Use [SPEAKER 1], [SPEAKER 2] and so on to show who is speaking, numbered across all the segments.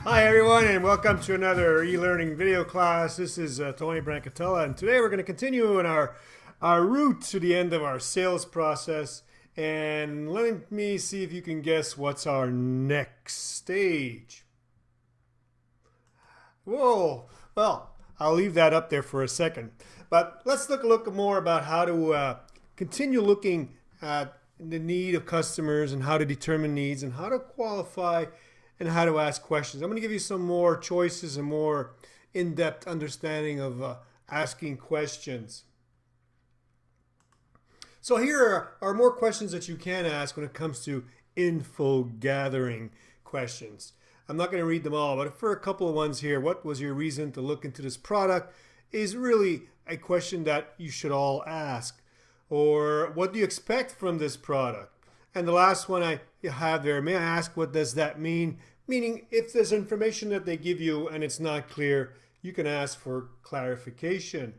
[SPEAKER 1] Hi everyone, and welcome to another e-learning video class. This is Tony Brancatella, and today we're going to continue in our route to the end of our sales process. And let me see if you can guess what's our next stage. Whoa, well, I'll leave that up there for a second. But let's look more about how to continue looking at the need of customers and how to determine needs and how to qualify and how to ask questions. I'm going to give you some more choices and more in-depth understanding of asking questions. So here are more questions that you can ask when it comes to info gathering questions. I'm not going to read them all, but for a couple of ones here, what was your reason to look into this product is really a question that you should all ask. Or what do you expect from this product? And the last one I have there, may I ask what does that mean? Meaning if there's information that they give you and it's not clear, you can ask for clarification.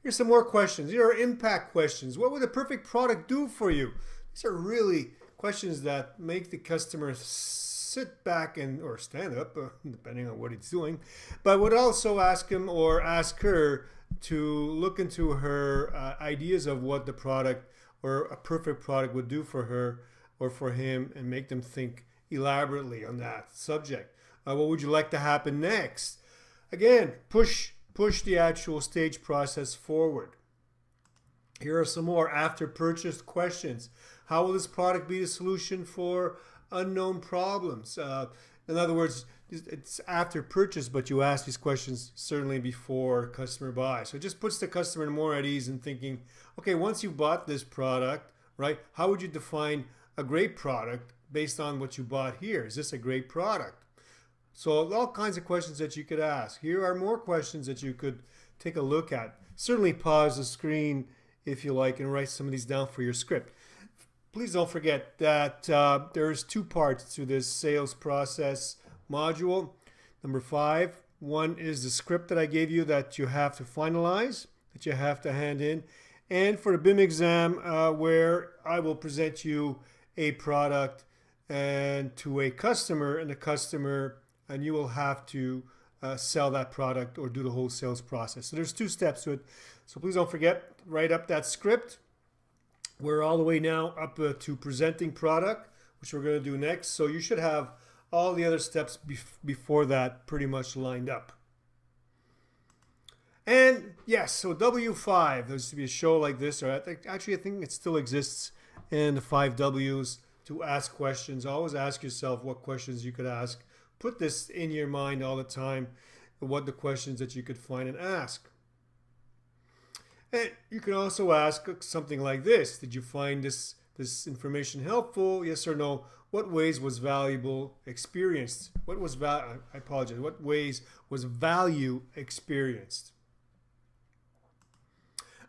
[SPEAKER 1] Here's some more questions. Here are impact questions. What would the perfect product do for you? These are really questions that make the customer sit back or stand up, depending on what he's doing, but would also ask him or ask her to look into her ideas of what the product or a perfect product would do for her or for him and make them think elaborately on that subject. What would you like to happen next? Again, push the actual stage process forward. Here are some more after purchase questions. How will this product be the solution for unknown problems? In other words, it's after purchase, but you ask these questions certainly before customer buys. So it just puts the customer more at ease in thinking, okay, once you bought this product, right, how would you define a great product based on what you bought here? Is this a great product? So all kinds of questions that you could ask. Here are more questions that you could take a look at. Certainly pause the screen if you like and write some of these down for your script. Please don't forget that there's two parts to this sales process module. Number 5, one is the script that I gave you that you have to finalize, that you have to hand in. And for the BIM exam where I will present you a product and to a customer, and you will have to sell that product or do the whole sales process. So there's 2 steps to it. So please don't forget, write up that script. We're all the way now up to presenting product, which we're going to do next. So you should have all the other steps before that pretty much lined up. And yes, so W5, there used to be a show like this, or actually I think it still exists in the 5 W's to ask questions. Always ask yourself what questions you could ask. Put this in your mind all the time, what the questions that you could find and ask. And you can also ask something like this. Did you find this information helpful? Yes or no? What ways was valuable experienced? What ways was value experienced?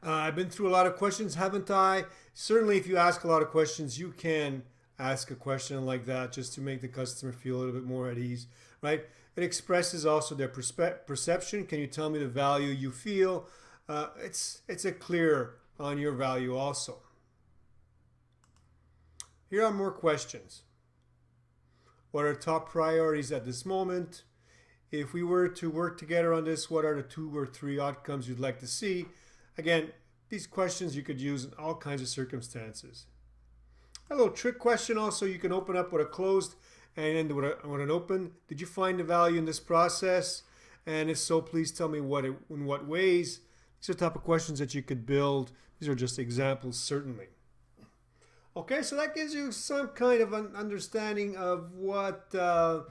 [SPEAKER 1] I've been through a lot of questions, haven't I? Certainly if you ask a lot of questions, you can ask a question like that just to make the customer feel a little bit more at ease, right? It expresses also their perception. Can you tell me the value you feel? It's a clear on your value also. Here are more questions. What are top priorities at this moment? If we were to work together on this, what are the 2 or 3 outcomes you'd like to see? Again, these questions you could use in all kinds of circumstances. A little trick question also, you can open up with a closed and end with an open. Did you find the value in this process? And if so, please tell me in what ways. These are the type of questions that you could build. These are just examples, certainly. Okay, so that gives you some kind of an understanding of what kind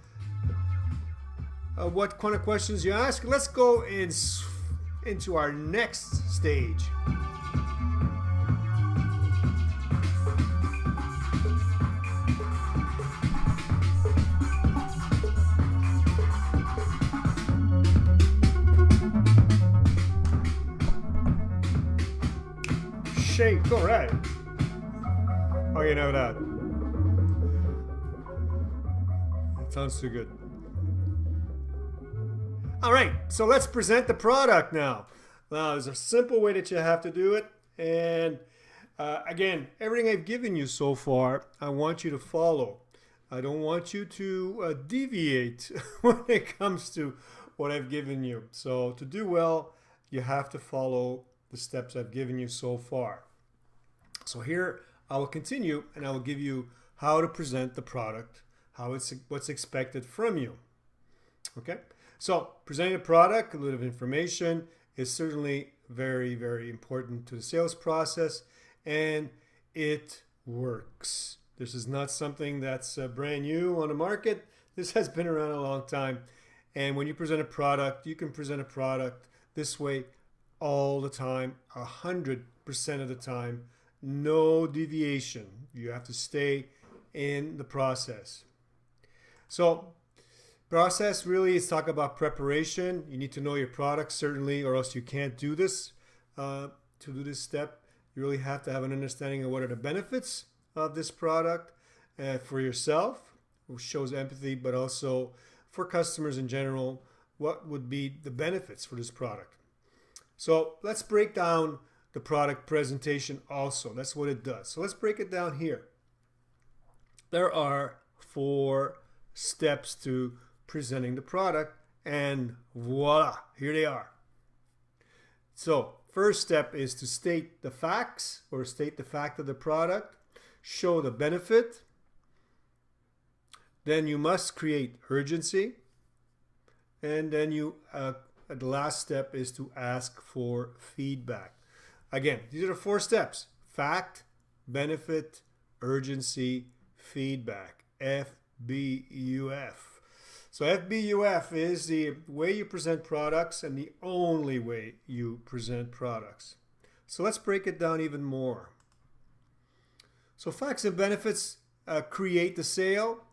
[SPEAKER 1] of questions you ask. Let's go into our next stage. Shape, all right. Oh, you know that. That sounds too good. All right, so let's present the product now. Now, there's a simple way that you have to do it. And again, everything I've given you so far, I want you to follow. I don't want you to deviate when it comes to what I've given you. So to do well, you have to follow the steps I've given you so far. So here I will continue and I will give you how to present the product, what's expected from you. Okay, so presenting a product, a little of information is certainly very, very important to the sales process, and it works. This is not something that's brand new on the market. This has been around a long time. And when you present a product, you can present a product this way all the time, 100% of the time, no deviation. You have to stay in the process. So process really is talk about preparation. You need to know your product certainly, or else you can't do this. To do this step, you really have to have an understanding of what are the benefits of this product for yourself, which shows empathy, but also for customers in general, what would be the benefits for this product. So let's break down the product presentation also. That's what it does. So let's break it down here. There are 4 steps to presenting the product, and voila, here they are. So first step is to state the facts, or state the fact of the product, show the benefit. Then you must create urgency, and then the last step is to ask for feedback. Again, these are the 4 steps: fact, benefit, urgency, feedback. FBUF. So FBUF is the way you present products and the only way you present products. So let's break it down even more. So facts and benefits create the sale.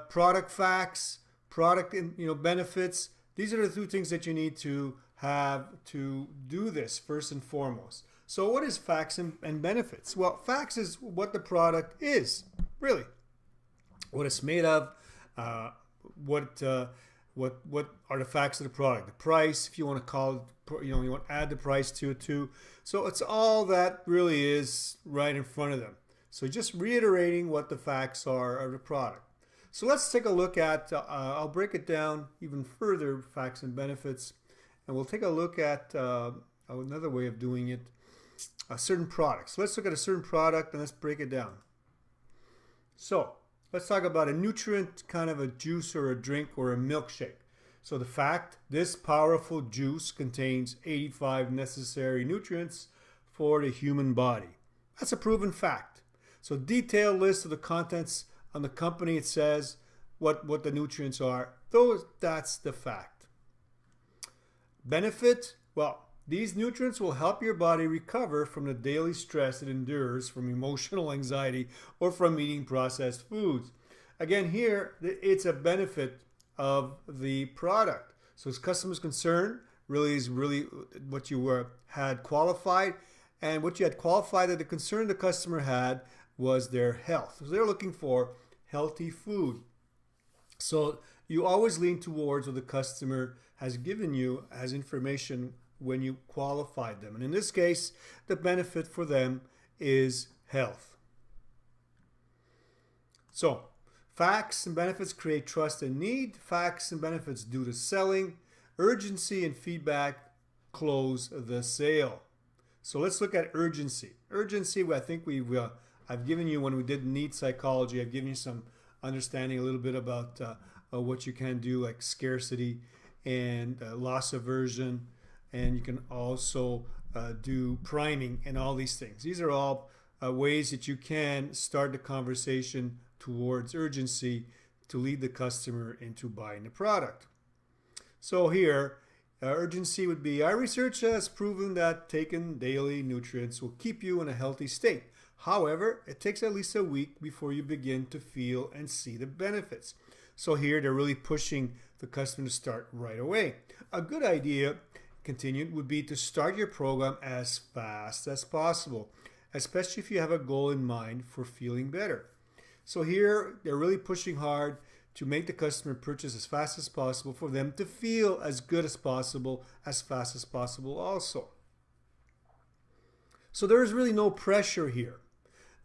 [SPEAKER 1] Product facts, product benefits. These are the 2 things that you need to have to do this first and foremost. So what is facts and benefits? Well, facts is what the product is, really. What it's made of, what are the facts of the product? The price, if you want to call it, you want to add the price to it too. So it's all that really is right in front of them. So just reiterating what the facts are of the product. So let's take a look at, I'll break it down even further, facts and benefits, and we'll take a look at another way of doing it, a certain product. So let's look at a certain product and let's break it down. So let's talk about a nutrient, kind of a juice or a drink or a milkshake. So the fact, this powerful juice contains 85 necessary nutrients for the human body. That's a proven fact. So detailed list of the contents on the company, it says what the nutrients are. That's the fact. Benefit, well, these nutrients will help your body recover from the daily stress it endures from emotional anxiety or from eating processed foods. Again, here, it's a benefit of the product. So as customers concerned, really is what you had qualified. And what you had qualified that the concern the customer had was their health. So they're looking for healthy food. So you always lean towards what the customer has given you as information when you qualified them. And in this case, the benefit for them is health. So facts and benefits create trust and need. Facts and benefits do the selling. Urgency and feedback close the sale. So let's look at urgency. Urgency, I think I've given you, when we did need psychology, I've given you some understanding a little bit about what you can do, like scarcity and loss aversion, and you can also do priming and all these things. These are all ways that you can start the conversation towards urgency to lead the customer into buying the product. So here, urgency would be, our research has proven that taking daily nutrients will keep you in a healthy state. However, it takes at least a week before you begin to feel and see the benefits. So here they're really pushing the customer to start right away. A good idea, continued, would be to start your program as fast as possible, especially if you have a goal in mind for feeling better. So here they're really pushing hard to make the customer purchase as fast as possible for them to feel as good as possible, as fast as possible also. So there is really no pressure here.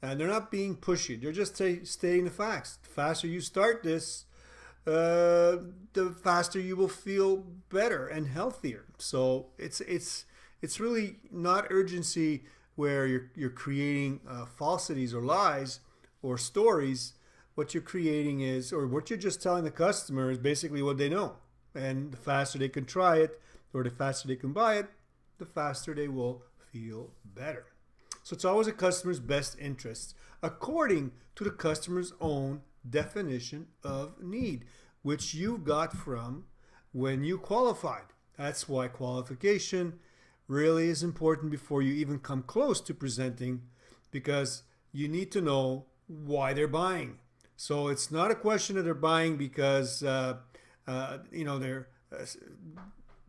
[SPEAKER 1] And they're not being pushy. They're just stating the facts. The faster you start this, the faster you will feel better and healthier. So it's really not urgency where you're creating falsities or lies or stories. What you're creating is, or what you're just telling the customer is basically what they know. And the faster they can try it, or the faster they can buy it, the faster they will feel better. So it's always a customer's best interest according to the customer's own definition of need, which you got from when you qualified. That's why qualification really is important before you even come close to presenting, because you need to know why they're buying. So it's not a question that they're buying because they're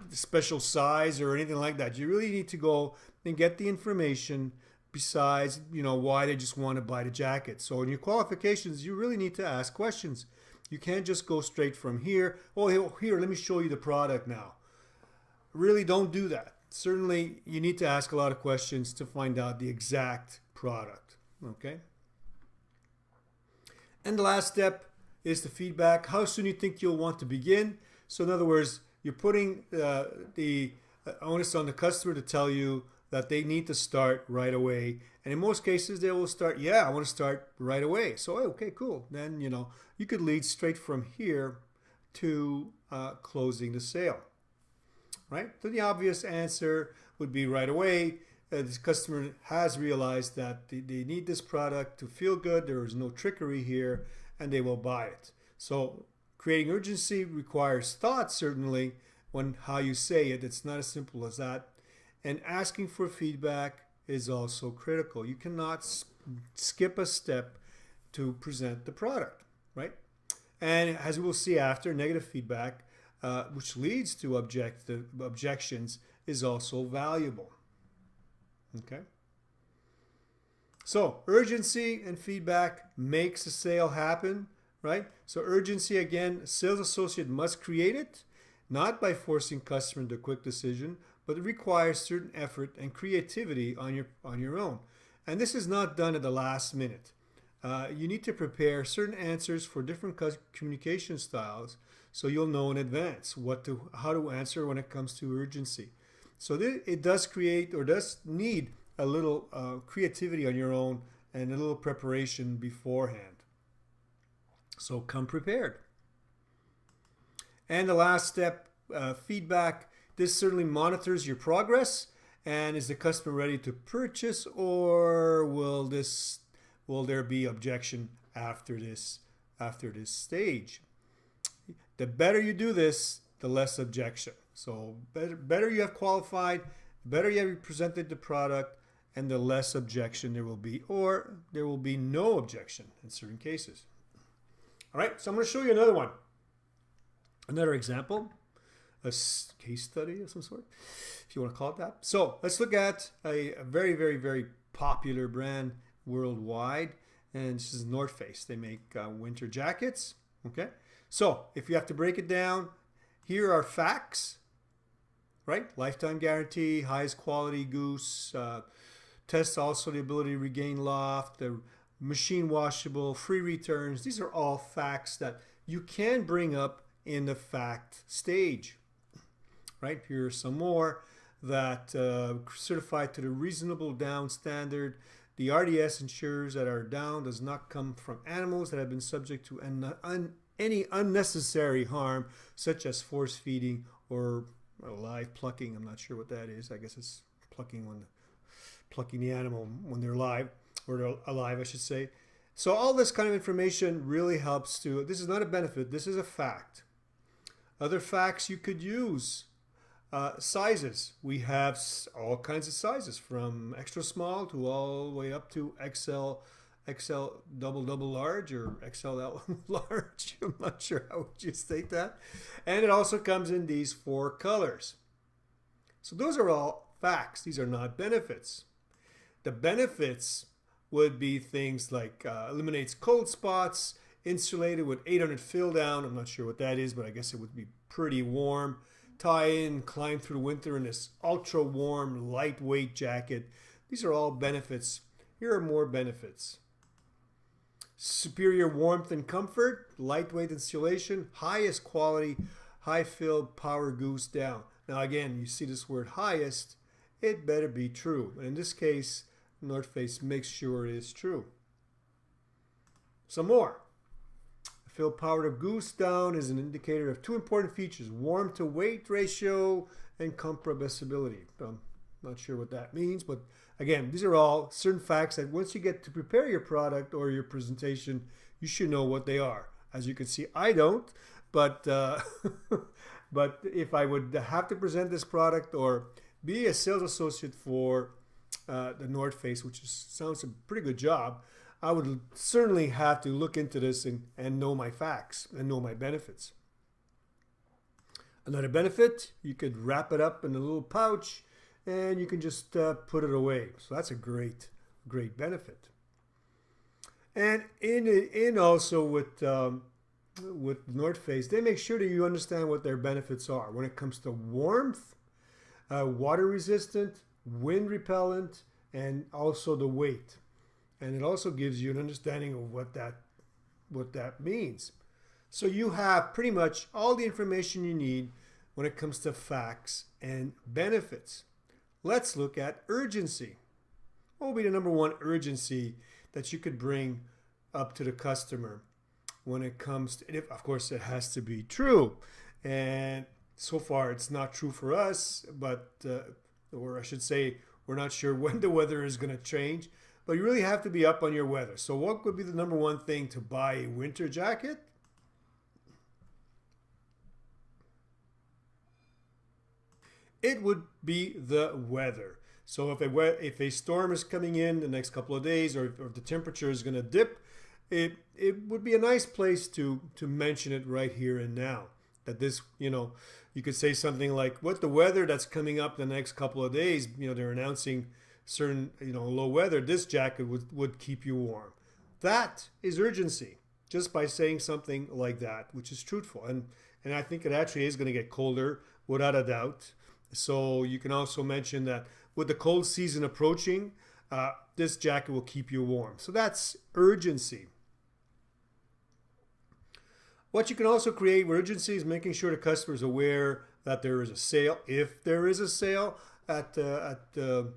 [SPEAKER 1] special size or anything like that. You really need to go and get the information besides, why they just want to buy the jacket. So in your qualifications, you really need to ask questions. You can't just go straight from here. Oh, here, let me show you the product now. Really don't do that. Certainly, you need to ask a lot of questions to find out the exact product. Okay? And the last step is the feedback. How soon do you think you'll want to begin? So in other words, you're putting the onus on the customer to tell you that they need to start right away. And in most cases, they will start, I want to start right away. So, okay, cool. Then, you could lead straight from here to closing the sale, right? So the obvious answer would be right away. This customer has realized that they need this product to feel good. There is no trickery here, and they will buy it. So creating urgency requires thought, certainly, when how you say it. It's not as simple as that. And asking for feedback is also critical. You cannot skip a step to present the product, right? And as we will see after, negative feedback, which leads to objections, is also valuable. Okay? So urgency and feedback makes a sale happen, right? So urgency, again, a sales associate must create it, not by forcing customer into a quick decision, but it requires certain effort and creativity on your own. And this is not done at the last minute. You need to prepare certain answers for different communication styles, so you'll know in advance how to answer when it comes to urgency. So it does create, or does need, a little creativity on your own and a little preparation beforehand. So come prepared. And the last step, feedback. This certainly monitors your progress. And is the customer ready to purchase, or will there be objection after this stage? The better you do this, the less objection. So better you have qualified, better you have presented the product, and the less objection there will be, or there will be no objection in certain cases. All right, so I'm going to show you another example, a case study of some sort, if you want to call it that. So let's look at a very, very, very popular brand worldwide, and this is North Face. They make winter jackets. Okay, so if you have to break it down, here are facts, right? Lifetime guarantee, highest quality goose, tests also the ability to regain loft, the machine washable, free returns. These are all facts that you can bring up in the fact stage, right? Here are some more that certified to the reasonable down standard. The RDS ensures that our down does not come from animals that have been subject to any unnecessary harm, such as force feeding or live plucking. I'm not sure what that is. I guess it's plucking the animal when they're alive, or they're alive, I should say. So all this kind of information really helps to, this is not a benefit, this is a fact. Other facts you could use, sizes. We have all kinds of sizes, from extra small to all the way up to XL double large, or XLL large. I'm not sure how would you state that. And it also comes in these 4 colors. So those are all facts. These are not benefits. The benefits would be things like eliminates cold spots, insulated with 800 fill down. I'm not sure what that is, but I guess it would be pretty warm. Tie in, climb through the winter in this ultra warm, lightweight jacket. These are all benefits Here are more benefits. Superior warmth and comfort, lightweight insulation, highest quality, high fill power Goose Down. Now again, you see this word highest, it better be true. In this case, North Face makes sure it is true. Some more. Fill power of Goose Down is an indicator of two important features: warmth to weight ratio and compressibility. I'm not sure what that means, but again, these are all certain facts that once you get to prepare your product or your presentation, you should know what they are. As you can see, I don't, but but if I would have to present this product or be a sales associate for the North Face, which sounds a pretty good job, I would certainly have to look into this and know my facts and know my benefits. Another benefit, you could wrap it up in a little pouch and you can just put it away. So that's a great benefit. And in also with North Face, they make sure that you understand what their benefits are when it comes to warmth, water resistant, wind repellent, and also the weight. And it also gives you an understanding of what that means. So you have pretty much all the information you need when it comes to facts and benefits. Let's look at urgency. What will be the number one urgency that you could bring up to the customer when it comes to, and of course it has to be true. And so far it's not true for us, but or I should say we're not sure when the weather is going to change. But you really have to be up on your weather. So what would be the number one thing to buy a winter jacket? It would be the weather. So if a storm is coming in the next couple of days, or if the temperature is going to dip, it would be a nice place to mention it right here and now. That this, you could say something like, what the weather that's coming up the next couple of days, they're announcing certain, low weather, this jacket would keep you warm. That is urgency, just by saying something like that, which is truthful. And I think it actually is going to get colder, without a doubt. So you can also mention that with the cold season approaching, this jacket will keep you warm. So that's urgency. What you can also create with urgency is making sure the customer is aware that there is a sale. If there is a sale at the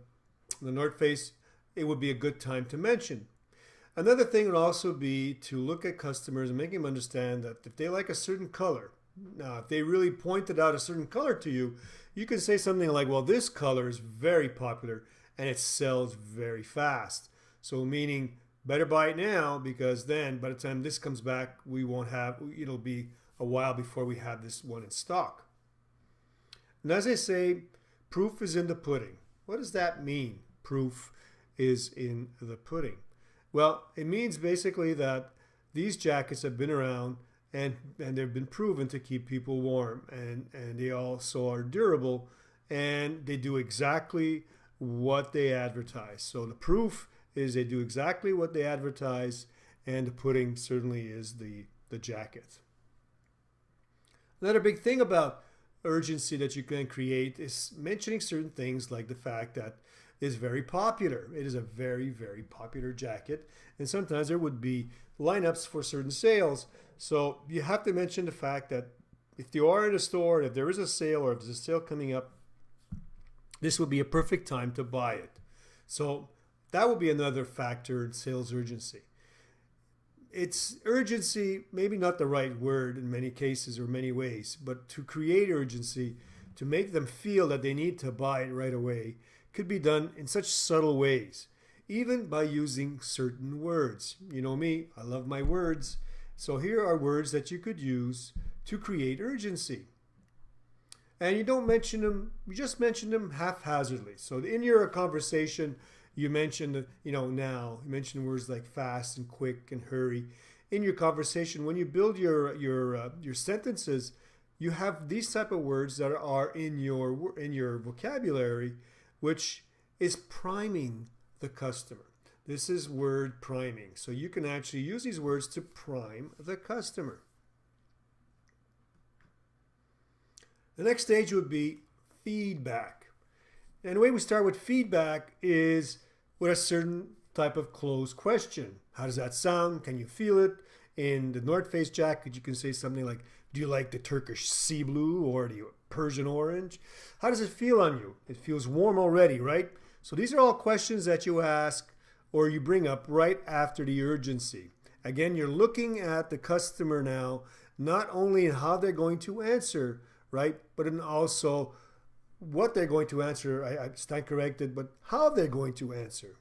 [SPEAKER 1] North Face, it would be a good time to mention. Another thing would also be to look at customers and make them understand that if they like a certain color, now if they really pointed out a certain color to you, you can say something like, well, this color is very popular and it sells very fast. So meaning better buy it now, because then by the time this comes back, it'll be a while before we have this one in stock. And as I say, proof is in the pudding. What does that mean? Proof is in the pudding. Well, it means basically that these jackets have been around and they've been proven to keep people warm, and they also are durable, and they do exactly what they advertise. So the proof is they do exactly what they advertise, and the pudding certainly is the jacket. Another big thing about urgency that you can create is mentioning certain things, like the fact that it's very popular. It is a very, very popular jacket, and sometimes there would be lineups for certain sales. So you have to mention the fact that if you are in a store, if there is a sale or if there's a sale coming up, this would be a perfect time to buy it. So that would be another factor in sales urgency. It's urgency, maybe not the right word in many cases or many ways, but to create urgency, to make them feel that they need to buy it right away, could be done in such subtle ways, even by using certain words. You know me, I love my words. So here are words that you could use to create urgency. And you don't mention them, you just mention them haphazardly. So in your conversation, you mentioned, now, you mentioned words like fast and quick and hurry. In your conversation, when you build your sentences, you have these type of words that are in your vocabulary, which is priming the customer. This is word priming. So you can actually use these words to prime the customer. The next stage would be feedback. And the way we start with feedback is with a certain type of closed question. How does that sound? Can you feel it? In the North Face jacket, you can say something like, do you like the Turkish sea blue or the Persian orange? How does it feel on you? It feels warm already, right? So these are all questions that you ask or you bring up right after the urgency. Again, you're looking at the customer now, not only in how they're going to answer, right, but in also what they're going to answer. I stand corrected, but how they're going to answer.